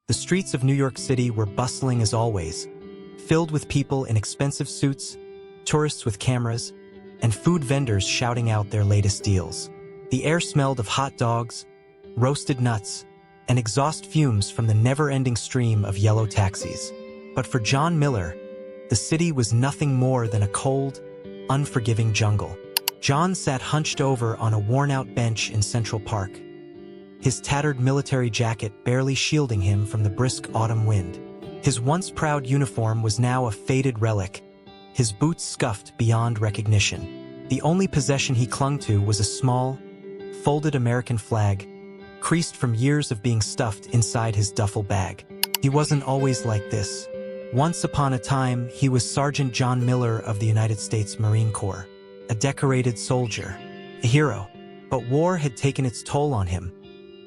The streets of New York City were bustling as always, filled with people in expensive suits, tourists with cameras, and food vendors shouting out their latest deals. The air smelled of hot dogs, roasted nuts, and exhaust fumes from the never-ending stream of yellow taxis. But for John Miller, the city was nothing more than a cold, unforgiving jungle. John sat hunched over on a worn-out bench in Central Park, his tattered military jacket barely shielding him from the brisk autumn wind. His once proud uniform was now a faded relic, his boots scuffed beyond recognition. The only possession he clung to was a small, folded American flag, creased from years of being stuffed inside his duffel bag. He wasn't always like this. Once upon a time, he was Sergeant John Miller of the United States Marine Corps, a decorated soldier, a hero. But war had taken its toll on him,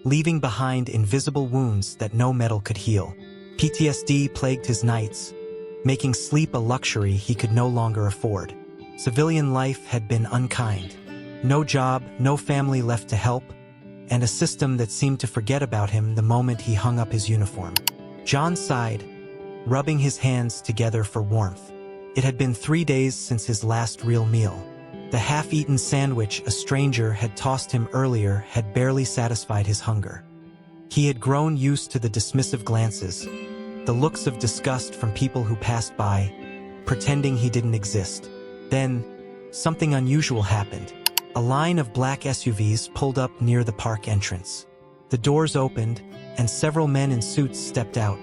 leaving behind invisible wounds that no metal could heal. PTSD plagued his nights, making sleep a luxury he could no longer afford. Civilian life had been unkind. No job, no family left to help, and a system that seemed to forget about him the moment he hung up his uniform. John sighed, rubbing his hands together for warmth. It had been 3 days since his last real meal. The half-eaten sandwich a stranger had tossed him earlier had barely satisfied his hunger. He had grown used to the dismissive glances, the looks of disgust from people who passed by, pretending he didn't exist. Then, something unusual happened. A line of black SUVs pulled up near the park entrance. The doors opened, and several men in suits stepped out,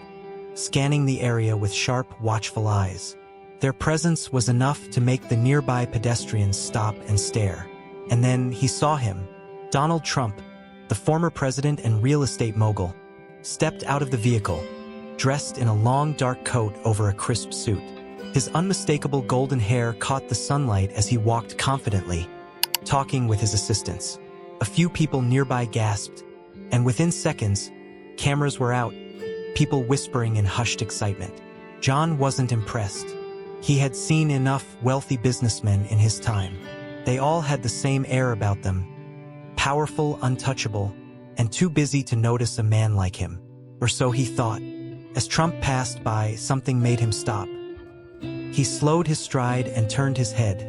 scanning the area with sharp, watchful eyes. Their presence was enough to make the nearby pedestrians stop and stare. And then he saw him. Donald Trump, the former president and real estate mogul, stepped out of the vehicle, dressed in a long dark coat over a crisp suit. His unmistakable golden hair caught the sunlight as he walked confidently, talking with his assistants. A few people nearby gasped, and within seconds, cameras were out, people whispering in hushed excitement. John wasn't impressed. He had seen enough wealthy businessmen in his time. They all had the same air about them, powerful, untouchable, and too busy to notice a man like him. Or so he thought. As Trump passed by, something made him stop. He slowed his stride and turned his head,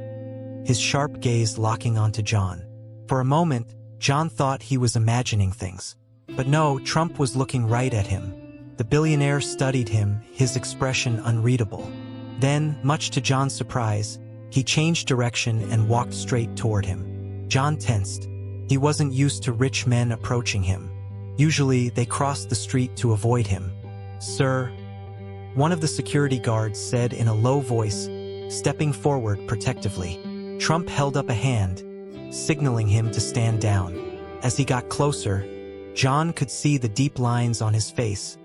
his sharp gaze locking onto John. For a moment, John thought he was imagining things. But no, Trump was looking right at him. The billionaire studied him, his expression unreadable. Then, much to John's surprise, he changed direction and walked straight toward him. John tensed. He wasn't used to rich men approaching him. Usually, they crossed the street to avoid him. "Sir," one of the security guards said in a low voice, stepping forward protectively. Trump held up a hand, signaling him to stand down. As he got closer, John could see the deep lines on his face,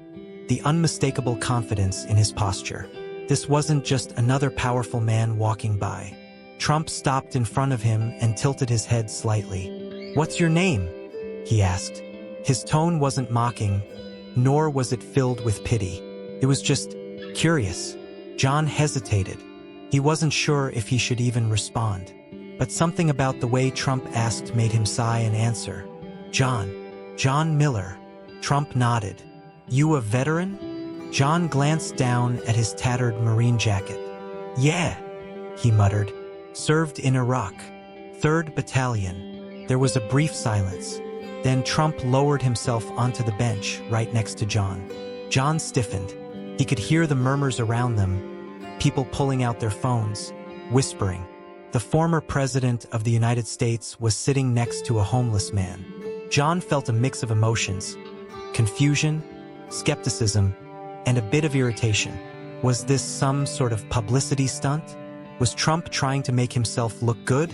the unmistakable confidence in his posture. This wasn't just another powerful man walking by. Trump stopped in front of him and tilted his head slightly. "What's your name?" he asked. His tone wasn't mocking, nor was it filled with pity. It was just curious. John hesitated. He wasn't sure if he should even respond. But something about the way Trump asked made him sigh and answer. John Miller." Trump nodded. "You a veteran?" John glanced down at his tattered Marine jacket. "Yeah," he muttered. "Served in Iraq. 3rd Battalion." There was a brief silence. Then Trump lowered himself onto the bench right next to John. John stiffened. He could hear the murmurs around them, people pulling out their phones, whispering. The former president of the United States was sitting next to a homeless man. John felt a mix of emotions: confusion, skepticism, and a bit of irritation. Was this some sort of publicity stunt? Was Trump trying to make himself look good?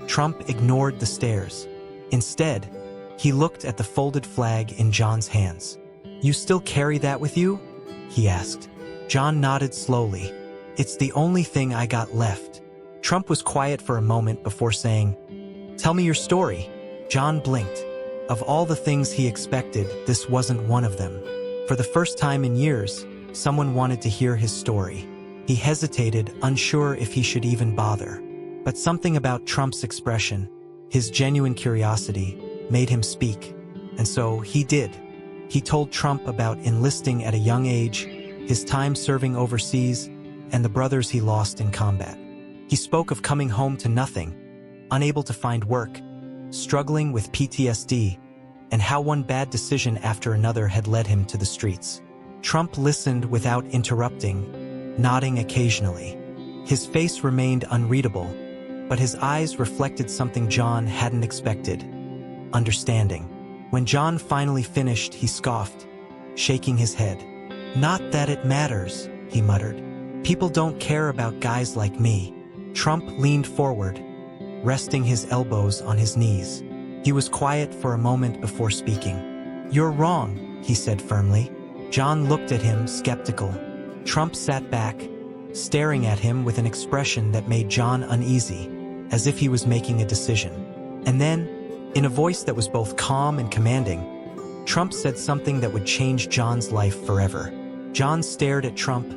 Trump ignored the stares. Instead, he looked at the folded flag in John's hands. "You still carry that with you?" he asked. John nodded slowly. "It's the only thing I got left." Trump was quiet for a moment before saying, "Tell me your story." John blinked. Of all the things he expected, this wasn't one of them. For the first time in years, someone wanted to hear his story. He hesitated, unsure if he should even bother. But something about Trump's expression, his genuine curiosity, made him speak. And so he did. He told Trump about enlisting at a young age, his time serving overseas, and the brothers he lost in combat. He spoke of coming home to nothing, unable to find work, struggling with PTSD, and how one bad decision after another had led him to the streets. Trump listened without interrupting, nodding occasionally. His face remained unreadable, but his eyes reflected something John hadn't expected: understanding. When John finally finished, he scoffed, shaking his head. "Not that it matters," he muttered. "People don't care about guys like me." Trump leaned forward, resting his elbows on his knees. He was quiet for a moment before speaking. "You're wrong," he said firmly. John looked at him, skeptical. Trump sat back, staring at him with an expression that made John uneasy, as if he was making a decision. And then, in a voice that was both calm and commanding, Trump said something that would change John's life forever. John stared at Trump,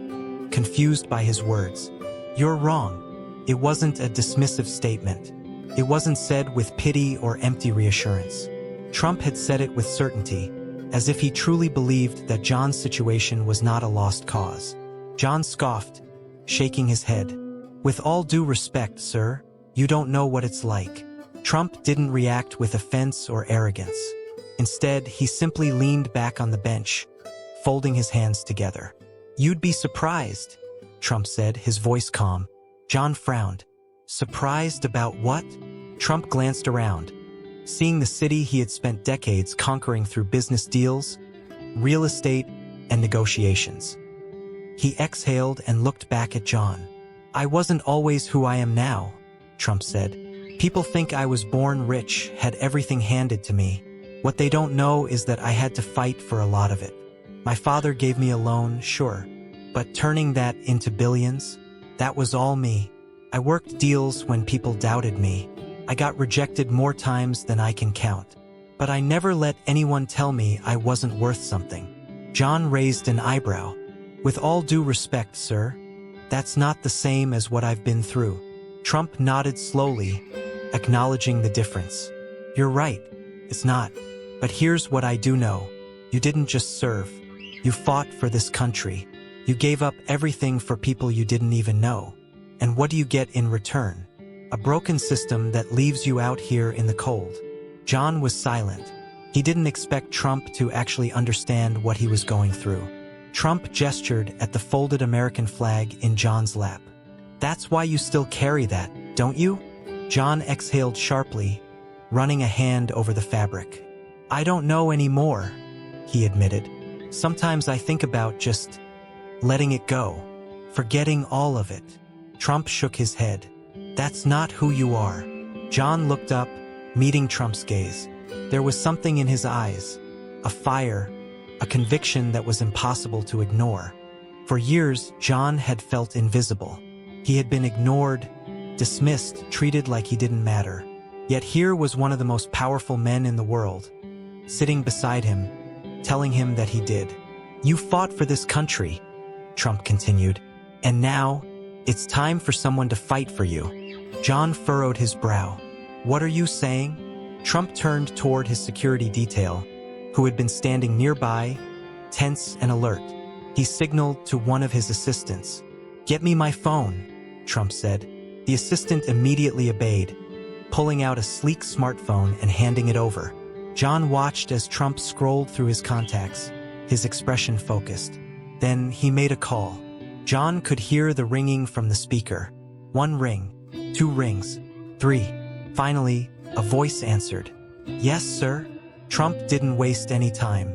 confused by his words. "You're wrong." It wasn't a dismissive statement. It wasn't said with pity or empty reassurance. Trump had said it with certainty, as if he truly believed that John's situation was not a lost cause. John scoffed, shaking his head. "With all due respect, sir, you don't know what it's like." Trump didn't react with offense or arrogance. Instead, he simply leaned back on the bench, folding his hands together. "You'd be surprised," Trump said, his voice calm. John frowned. "Surprised about what?" Trump glanced around, seeing the city he had spent decades conquering through business deals, real estate, and negotiations. He exhaled and looked back at John. "I wasn't always who I am now," Trump said. "People think I was born rich, had everything handed to me. What they don't know is that I had to fight for a lot of it. My father gave me a loan, sure, but turning that into billions, that was all me. I worked deals when people doubted me. I got rejected more times than I can count. But I never let anyone tell me I wasn't worth something." John raised an eyebrow. "With all due respect, sir, that's not the same as what I've been through." Trump nodded slowly, acknowledging the difference. "You're right, it's not. But here's what I do know. You didn't just serve. You fought for this country. You gave up everything for people you didn't even know. And what do you get in return? A broken system that leaves you out here in the cold." John was silent. He didn't expect Trump to actually understand what he was going through. Trump gestured at the folded American flag in John's lap. "That's why you still carry that, don't you?" John exhaled sharply, running a hand over the fabric. "I don't know anymore," he admitted. "Sometimes I think about just letting it go, forgetting all of it." Trump shook his head. "That's not who you are." John looked up, meeting Trump's gaze. There was something in his eyes, a fire, a conviction that was impossible to ignore. For years, John had felt invisible. He had been ignored, dismissed, treated like he didn't matter. Yet here was one of the most powerful men in the world, sitting beside him, telling him that he did. "You fought for this country," Trump continued, "and now, it's time for someone to fight for you." John furrowed his brow. "What are you saying?" Trump turned toward his security detail, who had been standing nearby, tense and alert. He signaled to one of his assistants. "Get me my phone," Trump said. The assistant immediately obeyed, pulling out a sleek smartphone and handing it over. John watched as Trump scrolled through his contacts, his expression focused. Then he made a call. John could hear the ringing from the speaker. One ring, two rings, three. Finally, a voice answered. "Yes, sir?" Trump didn't waste any time.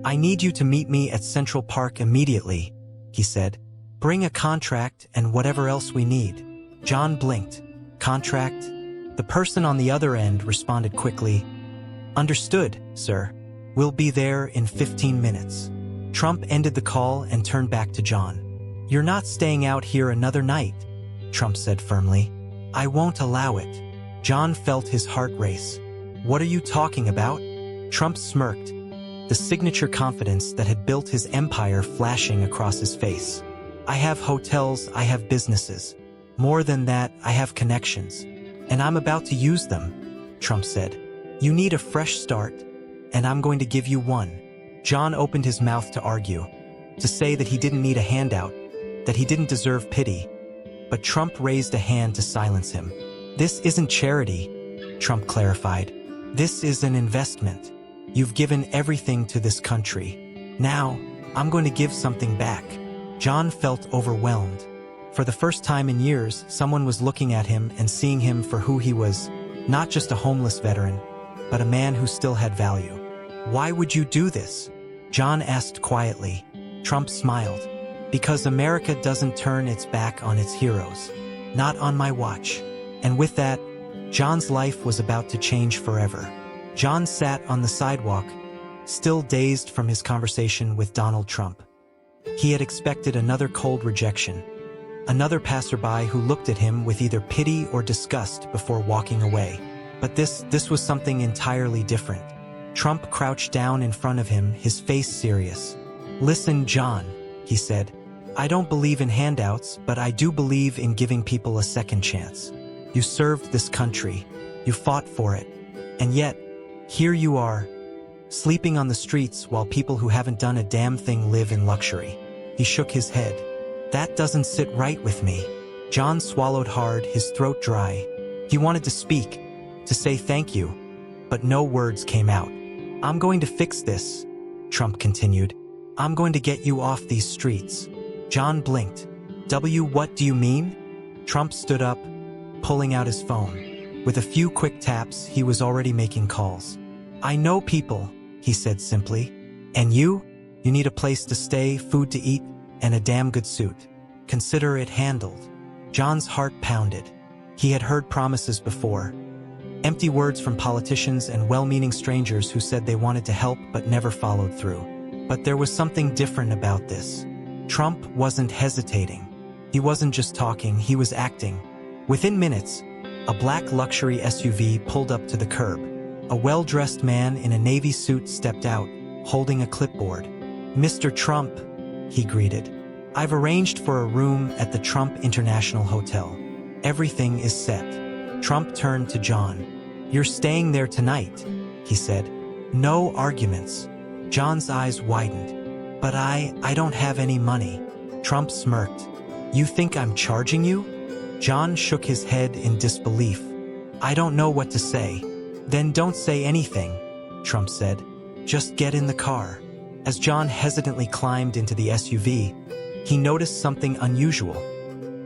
"I need you to meet me at Central Park immediately," he said. "Bring a contract and whatever else we need." John blinked. "Contract?" The person on the other end responded quickly. "Understood, sir. We'll be there in 15 minutes." Trump ended the call and turned back to John. "You're not staying out here another night," Trump said firmly. "I won't allow it." John felt his heart race. "What are you talking about?" Trump smirked, the signature confidence that had built his empire flashing across his face. "I have hotels, I have businesses. More than that, I have connections. And I'm about to use them," Trump said. "You need a fresh start, and I'm going to give you one." John opened his mouth to argue, to say that he didn't need a handout, that he didn't deserve pity. But Trump raised a hand to silence him. "This isn't charity," Trump clarified. "This is an investment. You've given everything to this country. Now, I'm going to give something back." John felt overwhelmed. For the first time in years, someone was looking at him and seeing him for who he was, not just a homeless veteran, but a man who still had value. "Why would you do this?" John asked quietly. Trump smiled. "Because America doesn't turn its back on its heroes. Not on my watch." And with that, John's life was about to change forever. John sat on the sidewalk, still dazed from his conversation with Donald Trump. He had expected another cold rejection, another passerby who looked at him with either pity or disgust before walking away. But this was something entirely different. Trump crouched down in front of him, his face serious. "Listen, John," he said. "I don't believe in handouts, but I do believe in giving people a second chance. You served this country. You fought for it. And yet, here you are, sleeping on the streets while people who haven't done a damn thing live in luxury." He shook his head. "That doesn't sit right with me." John swallowed hard, his throat dry. He wanted to speak, to say thank you, but no words came out. "I'm going to fix this," Trump continued. "I'm going to get you off these streets." John blinked. What do you mean?" Trump stood up, pulling out his phone. With a few quick taps, he was already making calls. "I know people," he said simply. "And you? You need a place to stay, food to eat, and a damn good suit. Consider it handled." John's heart pounded. He had heard promises before. Empty words from politicians and well-meaning strangers who said they wanted to help but never followed through. But there was something different about this. Trump wasn't hesitating. He wasn't just talking, he was acting. Within minutes, a black luxury SUV pulled up to the curb. A well-dressed man in a navy suit stepped out, holding a clipboard. "Mr. Trump," he greeted. "I've arranged for a room at the Trump International Hotel. Everything is set." Trump turned to John. "You're staying there tonight," he said. "No arguments." John's eyes widened. "But I don't have any money." Trump smirked. "You think I'm charging you?" John shook his head in disbelief. "I don't know what to say." "Then don't say anything," Trump said. "Just get in the car." As John hesitantly climbed into the SUV, he noticed something unusual.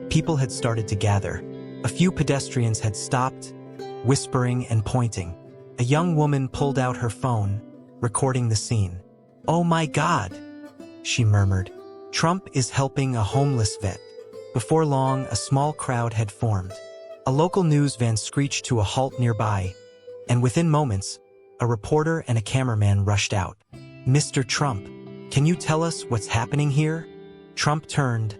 People had started to gather. A few pedestrians had stopped, whispering and pointing. A young woman pulled out her phone, recording the scene. "Oh my God," she murmured. "Trump is helping a homeless vet." Before long, a small crowd had formed. A local news van screeched to a halt nearby, and within moments, a reporter and a cameraman rushed out. "Mr. Trump, can you tell us what's happening here?" Trump turned,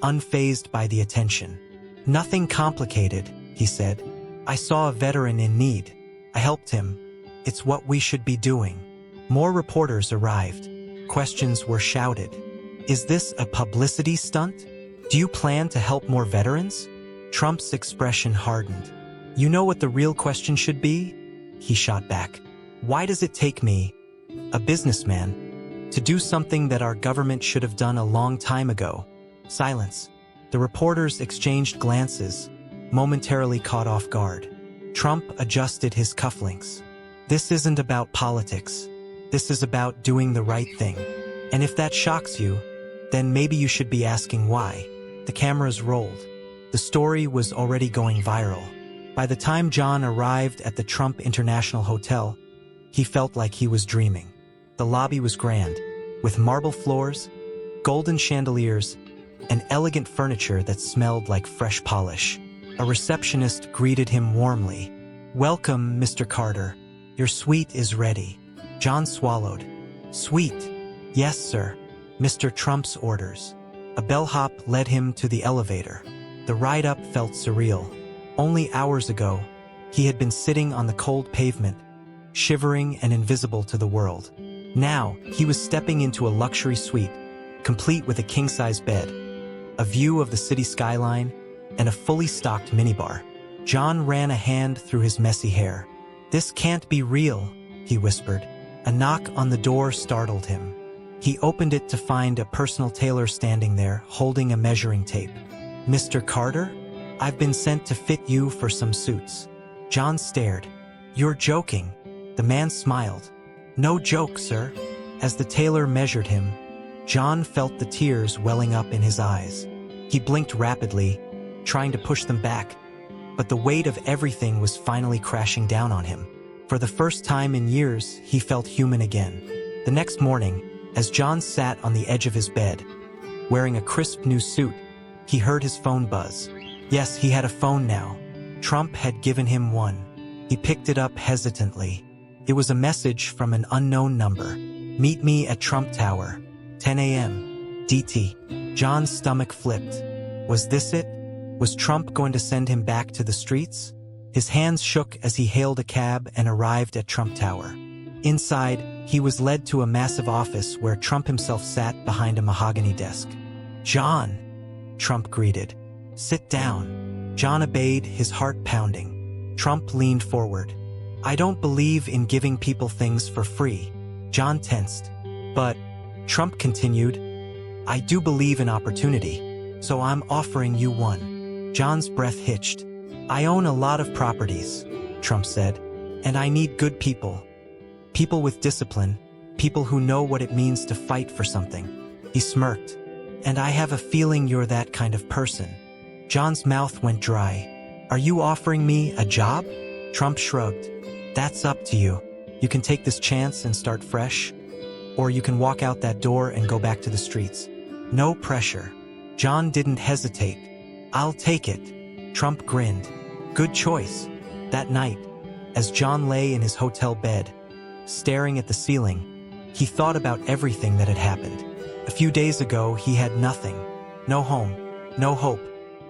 unfazed by the attention. "Nothing complicated," he said. "I saw a veteran in need. I helped him. It's what we should be doing." More reporters arrived. Questions were shouted. "Is this a publicity stunt? Do you plan to help more veterans?" Trump's expression hardened. "You know what the real question should be?" he shot back. "Why does it take me, a businessman, to do something that our government should have done a long time ago?" Silence. The reporters exchanged glances, momentarily caught off guard. Trump adjusted his cufflinks. "This isn't about politics. This is about doing the right thing. And if that shocks you, then maybe you should be asking why." The cameras rolled. The story was already going viral. By the time John arrived at the Trump International Hotel, he felt like he was dreaming. The lobby was grand, with marble floors, golden chandeliers, and elegant furniture that smelled like fresh polish. A receptionist greeted him warmly. "Welcome, Mr. Carter. Your suite is ready." John swallowed. "Suite? Yes, sir. Mr. Trump's orders." A bellhop led him to the elevator. The ride up felt surreal. Only hours ago, he had been sitting on the cold pavement, shivering and invisible to the world. Now, he was stepping into a luxury suite, complete with a king-size bed, a view of the city skyline, and a fully stocked minibar. John ran a hand through his messy hair. "This can't be real," he whispered. A knock on the door startled him. He opened it to find a personal tailor standing there, holding a measuring tape. "Mr. Carter? I've been sent to fit you for some suits." John stared. "You're joking." The man smiled. "No joke, sir." As the tailor measured him, John felt the tears welling up in his eyes. He blinked rapidly, trying to push them back, but the weight of everything was finally crashing down on him. For the first time in years, he felt human again. The next morning, as John sat on the edge of his bed, wearing a crisp new suit, he heard his phone buzz. Yes, he had a phone now. Trump had given him one. He picked it up hesitantly. It was a message from an unknown number. "Meet me at Trump Tower, 10 a.m. DT." John's stomach flipped. Was this it? Was Trump going to send him back to the streets? His hands shook as he hailed a cab and arrived at Trump Tower. Inside, he was led to a massive office where Trump himself sat behind a mahogany desk. "John," Trump greeted. "Sit down." John obeyed, his heart pounding. Trump leaned forward. "I don't believe in giving people things for free." John tensed. "But," Trump continued, "I do believe in opportunity, so I'm offering you one." John's breath hitched. "I own a lot of properties," Trump said, "and I need good people. People with discipline, people who know what it means to fight for something." He smirked. "And I have a feeling you're that kind of person." John's mouth went dry. "Are you offering me a job?" Trump shrugged. "That's up to you. You can take this chance and start fresh, or you can walk out that door and go back to the streets. No pressure." John didn't hesitate. "I'll take it." Trump grinned. "Good choice." That night, as John lay in his hotel bed, staring at the ceiling, he thought about everything that had happened. A few days ago, he had nothing. No home, no hope.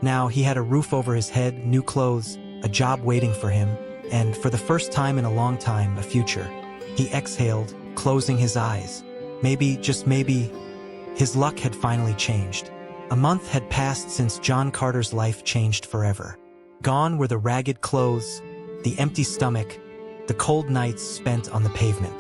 Now he had a roof over his head, new clothes, a job waiting for him, and for the first time in a long time, a future. He exhaled, closing his eyes. Maybe, just maybe, his luck had finally changed. A month had passed since John Carter's life changed forever. Gone were the ragged clothes, the empty stomach, the cold nights spent on the pavement.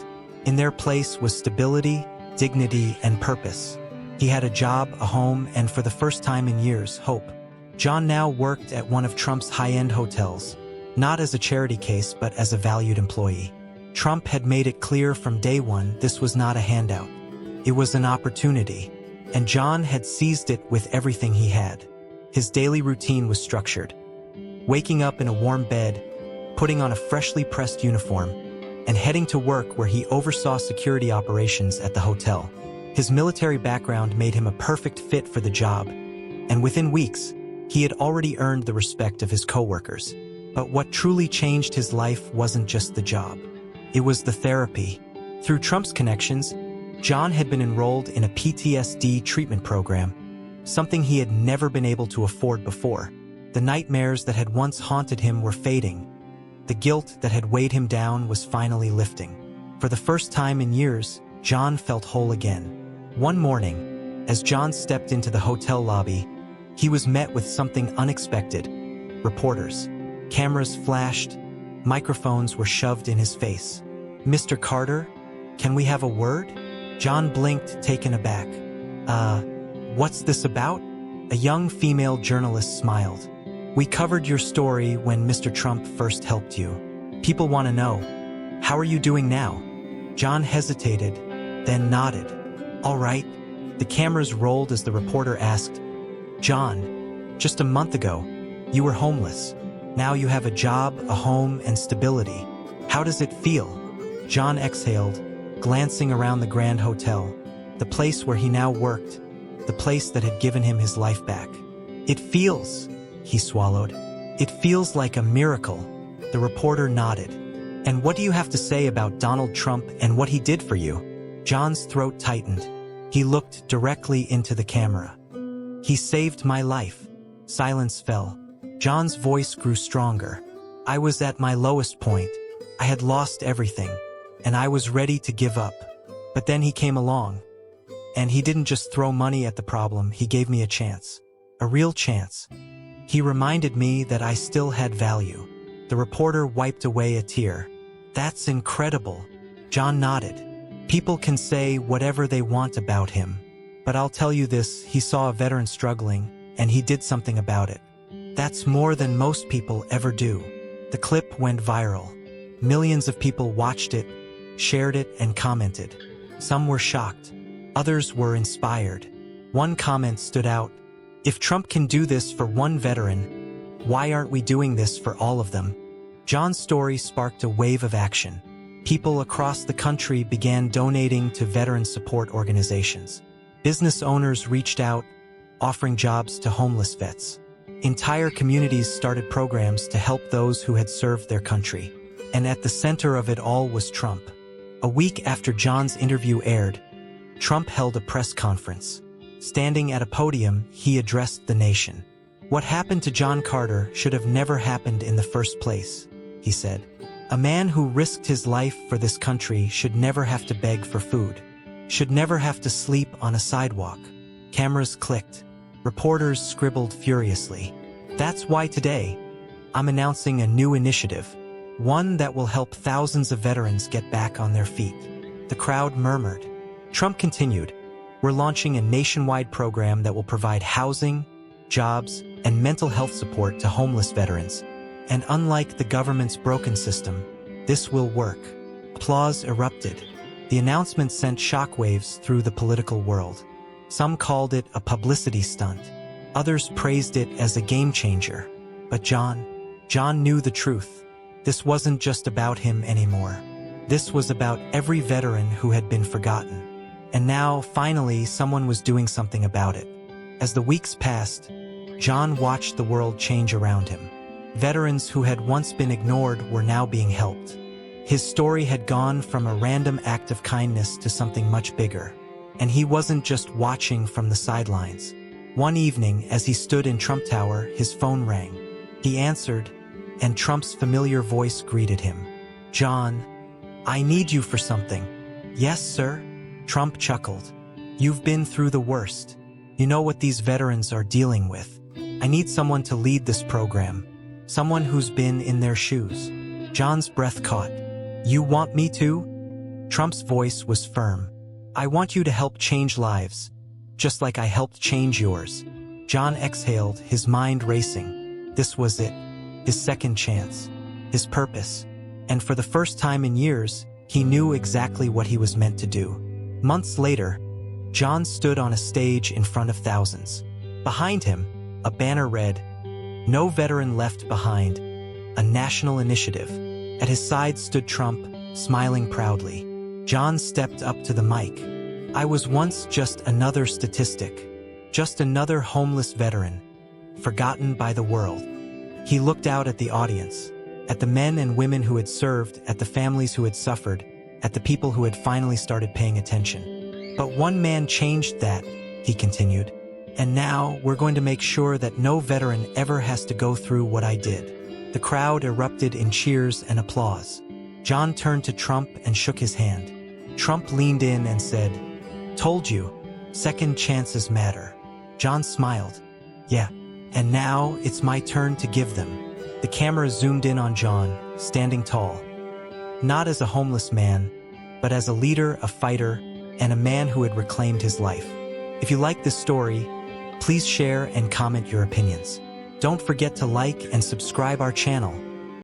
In their place was stability, dignity, and purpose. He had a job, a home, and for the first time in years, hope. John now worked at one of Trump's high-end hotels, not as a charity case but as a valued employee. Trump had made it clear from day one this was not a handout. It was an opportunity, and John had seized it with everything he had. His daily routine was structured. Waking up in a warm bed, putting on a freshly pressed uniform, and heading to work where he oversaw security operations at the hotel. His military background made him a perfect fit for the job, and within weeks, he had already earned the respect of his coworkers. But what truly changed his life wasn't just the job. It was the therapy. Through Trump's connections, John had been enrolled in a PTSD treatment program, something he had never been able to afford before. The nightmares that had once haunted him were fading. The guilt that had weighed him down was finally lifting. For the first time in years, John felt whole again. One morning, as John stepped into the hotel lobby, he was met with something unexpected. Reporters. Cameras flashed. Microphones were shoved in his face. "Mr. Carter, can we have a word?" John blinked, taken aback. What's this about?" A young female journalist smiled. "We covered your story when Mr. Trump first helped you. People want to know, how are you doing now?" John hesitated, then nodded. "All right." The cameras rolled as the reporter asked, "John, just a month ago, you were homeless. Now you have a job, a home, and stability. How does it feel?" John exhaled, glancing around the Grand Hotel, the place where he now worked, the place that had given him his life back. "It feels," he swallowed. "It feels like a miracle." The reporter nodded. "And what do you have to say about Donald Trump and what he did for you?" John's throat tightened. He looked directly into the camera. "He saved my life." Silence fell. John's voice grew stronger. "I was at my lowest point. I had lost everything, and I was ready to give up. But then he came along. And he didn't just throw money at the problem, he gave me a chance. A real chance. He reminded me that I still had value." The reporter wiped away a tear. "That's incredible." John nodded. People can say whatever they want about him, but I'll tell you this, he saw a veteran struggling, and he did something about it. That's more than most people ever do. The clip went viral. Millions of people watched it, shared it, and commented. Some were shocked. Others were inspired. One comment stood out. If Trump can do this for one veteran, why aren't we doing this for all of them? John's story sparked a wave of action. People across the country began donating to veteran support organizations. Business owners reached out, offering jobs to homeless vets. Entire communities started programs to help those who had served their country. And at the center of it all was Trump. A week after John's interview aired, Trump held a press conference. Standing at a podium, he addressed the nation. "What happened to John Carter should have never happened in the first place," he said. "A man who risked his life for this country should never have to beg for food, should never have to sleep on a sidewalk." Cameras clicked. Reporters scribbled furiously. That's why today, I'm announcing a new initiative, one that will help thousands of veterans get back on their feet. The crowd murmured. Trump continued, "We're launching a nationwide program that will provide housing, jobs, and mental health support to homeless veterans. And unlike the government's broken system, this will work." Applause erupted. The announcement sent shockwaves through the political world. Some called it a publicity stunt. Others praised it as a game changer. But John knew the truth. This wasn't just about him anymore. This was about every veteran who had been forgotten. And now, finally, someone was doing something about it. As the weeks passed, John watched the world change around him. Veterans who had once been ignored were now being helped. His story had gone from a random act of kindness to something much bigger. And he wasn't just watching from the sidelines. One evening, as he stood in Trump Tower, his phone rang. He answered, and Trump's familiar voice greeted him. "John, I need you for something." "Yes, sir?" Trump chuckled. "You've been through the worst. You know what these veterans are dealing with. I need someone to lead this program. Someone who's been in their shoes." John's breath caught. "You want me to?" Trump's voice was firm. "I want you to help change lives, just like I helped change yours." John exhaled, his mind racing. This was it, his second chance, his purpose. And for the first time in years, he knew exactly what he was meant to do. Months later, John stood on a stage in front of thousands. Behind him, a banner read, "No veteran left behind, a national initiative." At his side stood Trump, smiling proudly. John stepped up to the mic. "I was once just another statistic, just another homeless veteran, forgotten by the world." He looked out at the audience, at the men and women who had served, at the families who had suffered, at the people who had finally started paying attention. "But one man changed that," he continued. "And now we're going to make sure that no veteran ever has to go through what I did." The crowd erupted in cheers and applause. John turned to Trump and shook his hand. Trump leaned in and said, "Told you, second chances matter." John smiled. "Yeah, and now it's my turn to give them." The camera zoomed in on John, standing tall. Not as a homeless man, but as a leader, a fighter, and a man who had reclaimed his life. If you like this story, please share and comment your opinions. Don't forget to like and subscribe our channel.